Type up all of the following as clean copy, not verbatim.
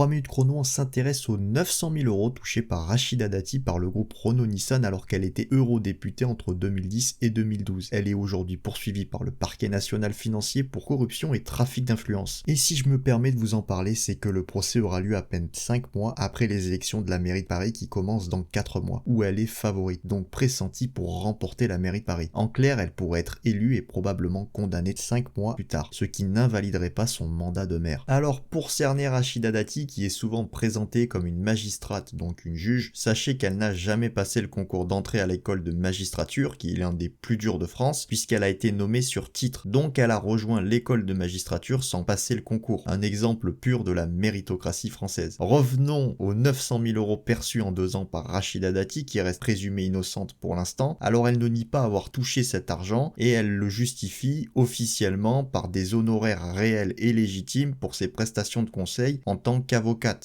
3 minutes chrono, on s'intéresse aux 900 000 euros touchés par Rachida Dati par le groupe Renault-Nissan alors qu'elle était eurodéputée entre 2010 et 2012. Elle est aujourd'hui poursuivie par le parquet national financier pour corruption et trafic d'influence. Et si je me permets de vous en parler, c'est que le procès aura lieu à peine 5 mois après les élections de la mairie de Paris qui commencent dans 4 mois, où elle est favorite, donc pressentie pour remporter la mairie de Paris. En clair, elle pourrait être élue et probablement condamnée 5 mois plus tard, ce qui n'invaliderait pas son mandat de maire. Alors pour cerner Rachida Dati, qui est souvent présentée comme une magistrate, donc une juge, sachez qu'elle n'a jamais passé le concours d'entrée à l'école de magistrature, qui est l'un des plus durs de France, puisqu'elle a été nommée sur titre. Donc elle a rejoint l'école de magistrature sans passer le concours. Un exemple pur de la méritocratie française. Revenons aux 900 000 euros perçus en 2 ans par Rachida Dati, qui reste présumée innocente pour l'instant. Alors elle ne nie pas avoir touché cet argent, et elle le justifie officiellement par des honoraires réels et légitimes pour ses prestations de conseil en tant qu'avocate.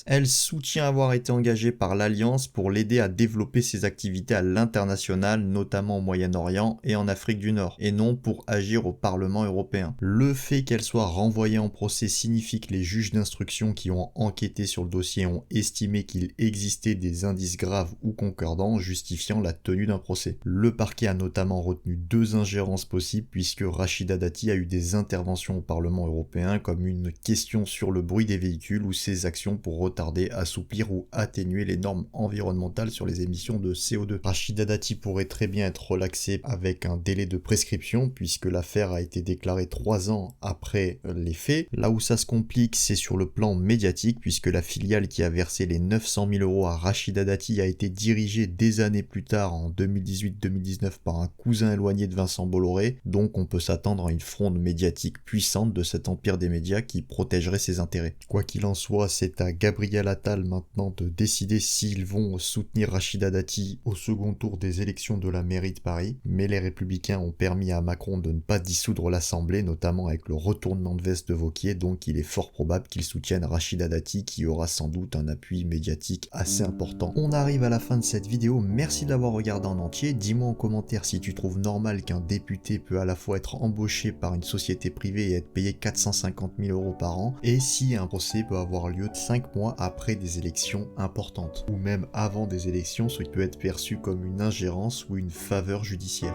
Elle soutient avoir été engagée par l'Alliance pour l'aider à développer ses activités à l'international, notamment au Moyen-Orient et en Afrique du Nord, et non pour agir au Parlement européen. Le fait qu'elle soit renvoyée en procès signifie que les juges d'instruction qui ont enquêté sur le dossier ont estimé qu'il existait des indices graves ou concordants justifiant la tenue d'un procès. Le parquet a notamment retenu 2 ingérences possibles puisque Rachida Dati a eu des interventions au Parlement européen comme une question sur le bruit des véhicules ou ses actions pour retarder, assouplir ou atténuer les normes environnementales sur les émissions de CO2. Rachida Dati pourrait très bien être relaxée avec un délai de prescription puisque l'affaire a été déclarée 3 ans après les faits. Là où ça se complique, c'est sur le plan médiatique puisque la filiale qui a versé les 900 000 euros à Rachida Dati a été dirigée des années plus tard en 2018-2019 par un cousin éloigné de Vincent Bolloré, donc on peut s'attendre à une fronde médiatique puissante de cet empire des médias qui protégerait ses intérêts. Quoi qu'il en soit, c'est à Gabriel Attal maintenant de décider s'ils vont soutenir Rachida Dati au second tour des élections de la mairie de Paris, mais les Républicains ont permis à Macron de ne pas dissoudre l'Assemblée, notamment avec le retournement de veste de Wauquiez, donc il est fort probable qu'ils soutiennent Rachida Dati qui aura sans doute un appui médiatique assez important. On arrive à la fin de cette vidéo, merci de l'avoir regardé en entier, dis-moi en commentaire si tu trouves normal qu'un député peut à la fois être embauché par une société privée et être payé 450 000 euros par an, et si un procès peut avoir lieu 5 mois après des élections importantes, ou même avant des élections, ce qui peut être perçu comme une ingérence ou une faveur judiciaire.